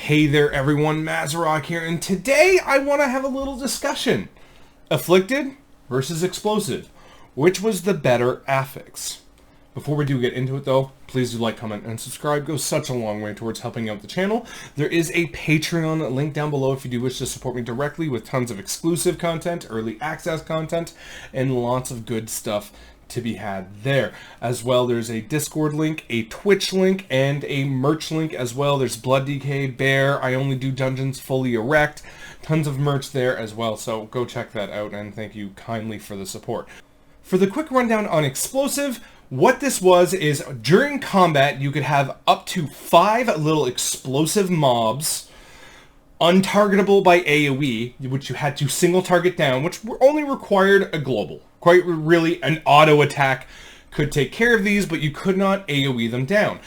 Hey there everyone, Mazarok here, and today I want to have a little discussion. Afflicted versus Explosive. Which was the better affix? Before we do get into it though, please do like, comment, and subscribe. It goes such a long way towards helping out the channel. There is a Patreon link down below if you do wish to support me directly with tons of exclusive content, early access content, and lots of good stuff to be had there. As well, there's a Discord link, a Twitch link, and a merch link as well. There's Blood DK, Bear, I Only Do Dungeons Fully Erect, tons of merch there as well, so go check that out, and thank you kindly for the support. For the quick rundown on Explosive, what this was is during combat you could have up to 5 little explosive mobs untargetable by AoE, which you had to single target down, which only required a global. Quite really, an auto attack could take care of these, but you could not AoE them down.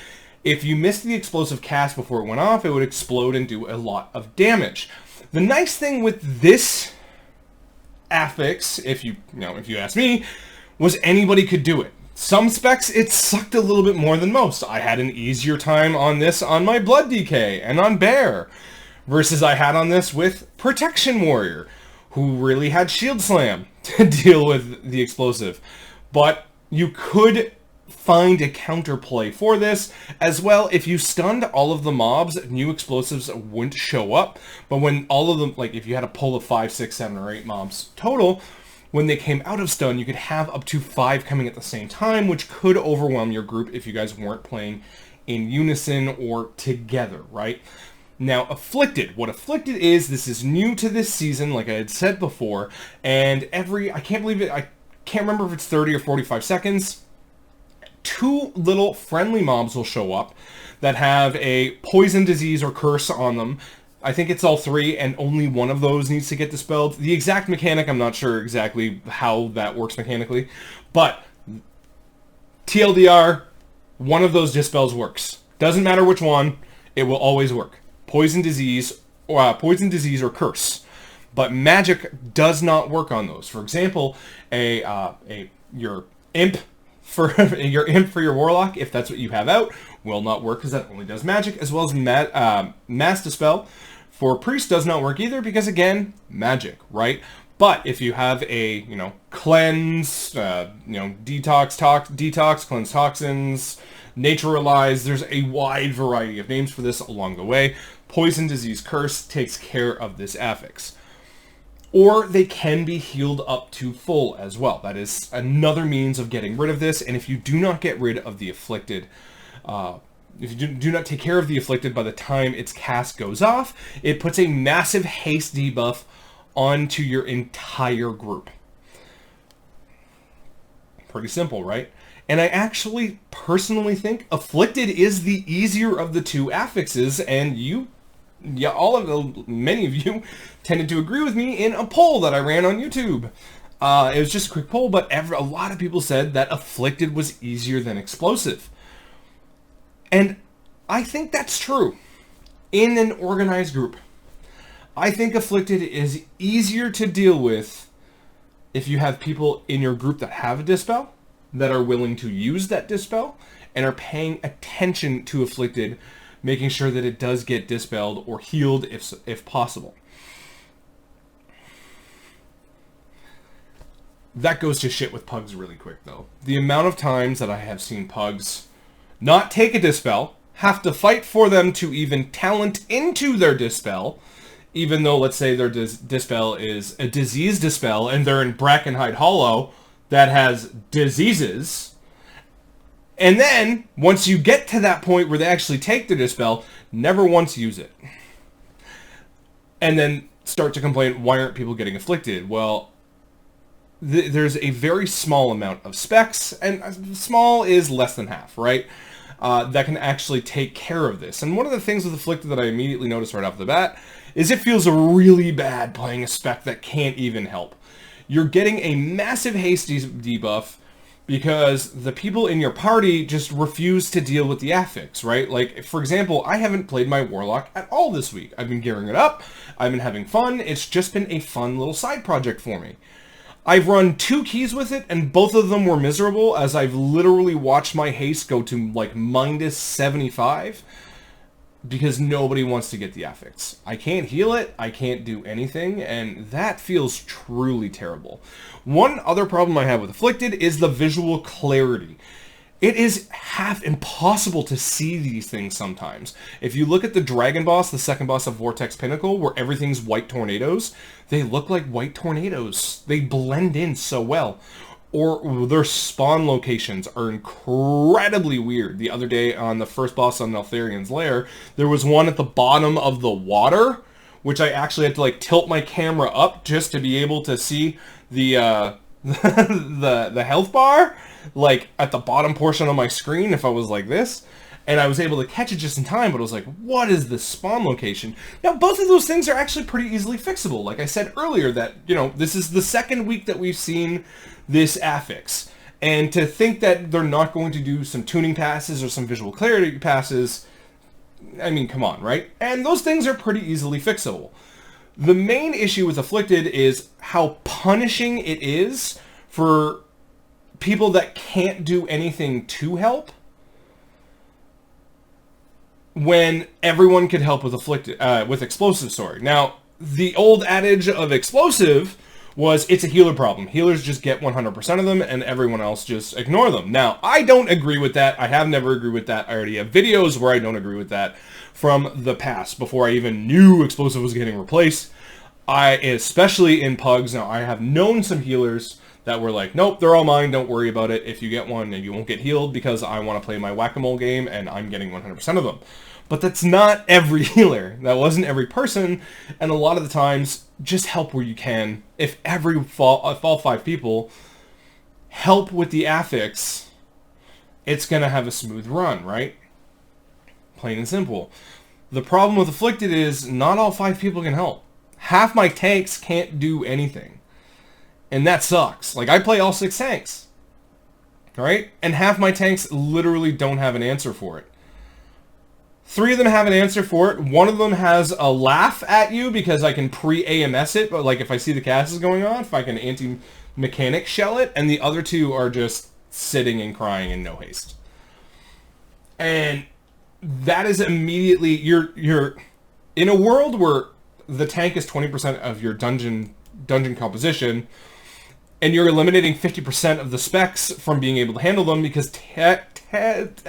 If you missed the explosive cast before it went off, it would explode and do a lot of damage. The nice thing with this affix, if you ask me, was anybody could do it. Some specs, it sucked a little bit more than most. I had an easier time on this on my Blood DK and on Bear, versus I had on this with Protection Warrior, who really had Shield Slam to deal with the explosive. But you could find a counterplay for this. As well, if you stunned all of the mobs, new explosives wouldn't show up. But when all of them, like if you had a pull of 5, 6, 7, or 8 mobs total, when they came out of stun, you could have up to 5 coming at the same time, which could overwhelm your group if you guys weren't playing in unison or together, right? Now, Afflicted. What Afflicted is, this is new to this season, like I had said before, and I can't believe it, I can't remember if it's 30 or 45 seconds, 2 little friendly mobs will show up that have a poison, disease, or curse on them. I think it's all 3, and only one of those needs to get dispelled. The exact mechanic, I'm not sure exactly how that works mechanically, but TLDR, one of those dispels works. Doesn't matter which one, it will always work. Poison, disease, or curse. But magic does not work on those. For example, your imp for your warlock, if that's what you have out, will not work because that only does magic, as well as mass dispel for priest does not work either because again, magic, right? But if you have a cleanse, detox, cleanse toxins, naturalize, there's a wide variety of names for this along the way. Poison, disease, curse takes care of this affix. Or they can be healed up to full as well. That is another means of getting rid of this. And if you do not get rid of the afflicted, if you do not take care of the afflicted by the time its cast goes off, it puts a massive haste debuff onto your entire group. Pretty simple, right? And I actually personally think Afflicted is the easier of the 2 affixes, and many of you tended to agree with me in a poll that I ran on YouTube. It was just a quick poll, but a lot of people said that Afflicted was easier than Explosive. And I think that's true in an organized group. I think Afflicted is easier to deal with if you have people in your group that have a dispel, that are willing to use that dispel, and are paying attention to Afflicted, making sure that it does get dispelled or healed if possible. That goes to shit with pugs really quick though. The amount of times that I have seen pugs not take a dispel, have to fight for them to even talent into their dispel, even though let's say their dispel is a disease dispel and they're in Brackenhide Hollow that has diseases, and then once you get to that point where they actually take the dispel, never once use it, and then start to complain, why aren't people getting afflicted? Well, there's a very small amount of specs, and small is less than half, right? That can actually take care of this. And one of the things with Afflicted that I immediately noticed right off the bat is it feels really bad playing a spec that can't even help. You're getting a massive haste debuff because the people in your party just refuse to deal with the affix, right? Like, for example, I haven't played my Warlock at all this week. I've been gearing it up. I've been having fun. It's just been a fun little side project for me. I've run 2 keys with it, and both of them were miserable, as I've literally watched my haste go to, like, -75. because nobody wants to get the affix. I can't heal it, I can't do anything, and that feels truly terrible. One other problem I have with Afflicted is the visual clarity. It is half impossible to see these things sometimes. If you look at the dragon boss, the second boss of Vortex Pinnacle, where everything's white tornadoes, they look like white tornadoes. They blend in so well. Or their spawn locations are incredibly weird. The other day on the first boss on Neltharion's Lair, there was one at the bottom of the water, which I actually had to like tilt my camera up just to be able to see the the health bar, like at the bottom portion of my screen if I was like this. And I was able to catch it just in time, but I was like, what is this spawn location? Now, both of those things are actually pretty easily fixable. Like I said earlier that, you know, this is the second week that we've seen this affix. And to think that they're not going to do some tuning passes or some visual clarity passes, I mean, come on, right? And those things are pretty easily fixable. The main issue with Afflicted is how punishing it is for people that can't do anything to help, when everyone could help with Afflicted, with Explosive, sorry. Now, the old adage of Explosive was it's a healer problem. Healers just get 100% of them and everyone else just ignore them. Now, I don't agree with that. I have never agreed with that. I already have videos where I don't agree with that from the past, before I even knew Explosive was getting replaced. Especially in Pugs, now I have known some healers that were like, nope, they're all mine, don't worry about it. If you get one, and you won't get healed because I want to play my whack-a-mole game and I'm getting 100% of them. But that's not every healer. That wasn't every person, and a lot of the times, just help where you can. If all 5 people help with the affix, it's going to have a smooth run, right? Plain and simple. The problem with Afflicted is not all 5 people can help. Half my tanks can't do anything. And that sucks. Like, I play all 6 tanks. Right? And half my tanks literally don't have an answer for it. 3 of them have an answer for it. One of them has a laugh at you because I can pre-AMS it, but like if I see the cast is going on, if I can anti-mechanic shell it, and the other 2 are just sitting and crying in no haste. And that is immediately, you're in a world where the tank is 20% of your dungeon composition, and you're eliminating 50% of the specs from being able to handle them, because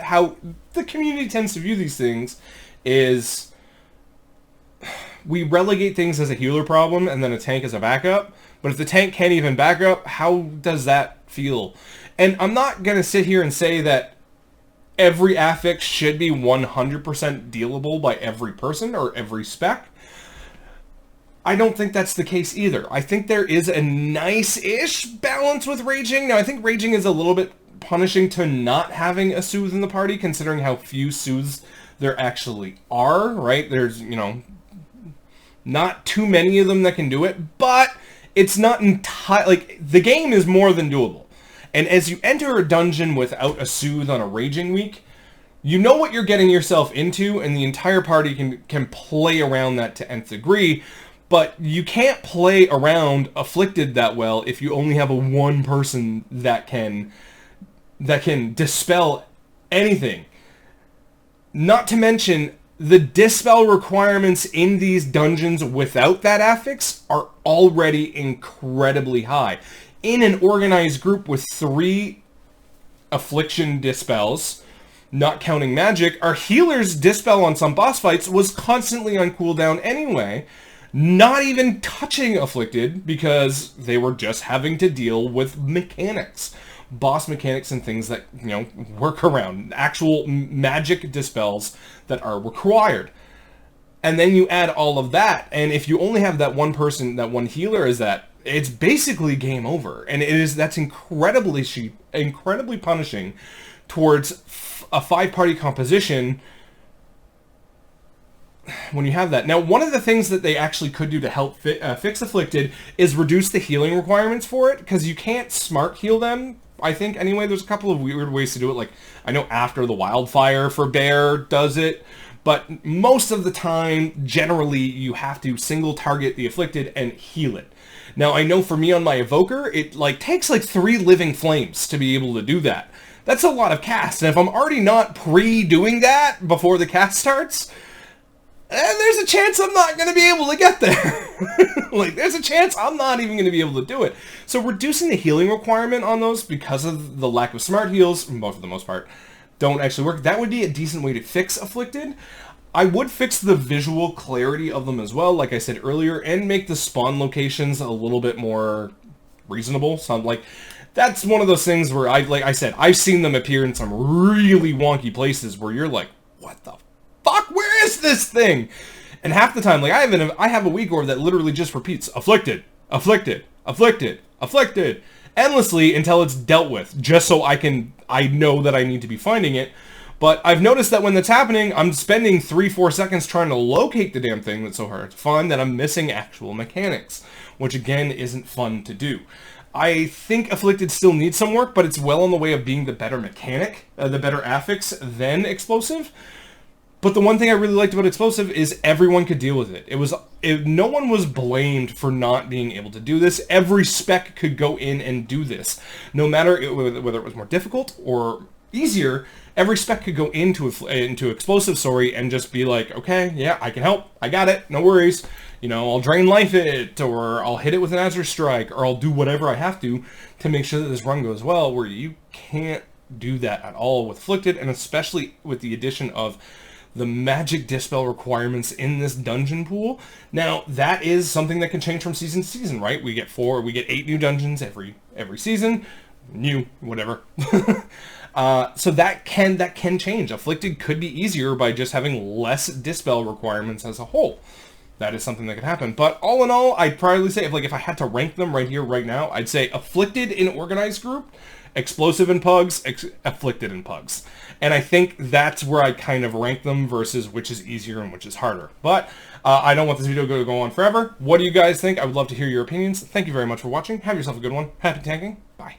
how the community tends to view these things is we relegate things as a healer problem and then a tank as a backup. But if the tank can't even back up, how does that feel? And I'm not going to sit here and say that every affix should be 100% dealable by every person or every spec. I don't think that's the case either. I think there is a nice-ish balance with Raging. Now, I think Raging is a little bit punishing to not having a Soothe in the party, considering how few Soothes there actually are, right? There's, you know, not too many of them that can do it, but it's not like, the game is more than doable. And as you enter a dungeon without a Soothe on a Raging week, you know what you're getting yourself into, and the entire party can play around that to nth degree. But you can't play around Afflicted that well if you only have a one person that can dispel anything. Not to mention, the dispel requirements in these dungeons without that affix are already incredibly high. In an organized group with 3 affliction dispels, not counting magic, our healer's dispel on some boss fights was constantly on cooldown anyway. Not even touching Afflicted, because they were just having to deal with mechanics. Boss mechanics and things that, you know, work around. Actual magic dispels that are required. And then you add all of that, and if you only have that one person, that one healer, it's basically game over. And that's incredibly punishing towards a 5-party composition when you have that. Now, one of the things that they actually could do to help fix Afflicted is reduce the healing requirements for it, because you can't smart heal them, I think. Anyway, there's a couple of weird ways to do it. Like, I know After the Wildfire for Bear does it, but most of the time, generally, you have to single target the Afflicted and heal it. Now, I know for me on my Evoker, it takes 3 Living Flames to be able to do that. That's a lot of cast, and if I'm already not pre-doing that before the cast starts, and there's a chance I'm not going to be able to get there. Like, there's a chance I'm not even going to be able to do it. So reducing the healing requirement on those because of the lack of smart heals, both for the most part, don't actually work. That would be a decent way to fix Afflicted. I would fix the visual clarity of them as well, like I said earlier, and make the spawn locations a little bit more reasonable. So I'm like, that's one of those things where like I said, I've seen them appear in some really wonky places where you're like, what the fuck? Where is this thing? And half the time, like I have a weak orb that literally just repeats Afflicted, Afflicted, Afflicted, Afflicted, endlessly until it's dealt with, just so I know that I need to be finding it. But I've noticed that when that's happening, I'm spending 3-4 seconds trying to locate the damn thing that's so hard to find that I'm missing actual mechanics, which again isn't fun to do. I think Afflicted still needs some work, but it's well on the way of being the better mechanic, the better affix than Explosive. But the one thing I really liked about Explosive is everyone could deal with it. No one was blamed for not being able to do this. Every spec could go in and do this. No matter whether it was more difficult or easier, every spec could go into Explosive, and just be like, okay, yeah, I can help. I got it. No worries. You know, I'll drain life it, or I'll hit it with an Azure Strike, or I'll do whatever I have to make sure that this run goes well, where you can't do that at all with Afflicted, and especially with the addition of the magic dispel requirements in this dungeon pool. Now, that is something that can change from season to season, right? We get 8 new dungeons every season. New, whatever. So that can change. Afflicted could be easier by just having less dispel requirements as a whole. That is something that could happen. But all in all, I'd probably say, if I had to rank them right here, right now, I'd say Afflicted in Organized Group, Explosive in Pugs, Afflicted in Pugs. And I think that's where I kind of rank them versus which is easier and which is harder. But I don't want this video to go on forever. What do you guys think? I would love to hear your opinions. Thank you very much for watching. Have yourself a good one. Happy tanking. Bye.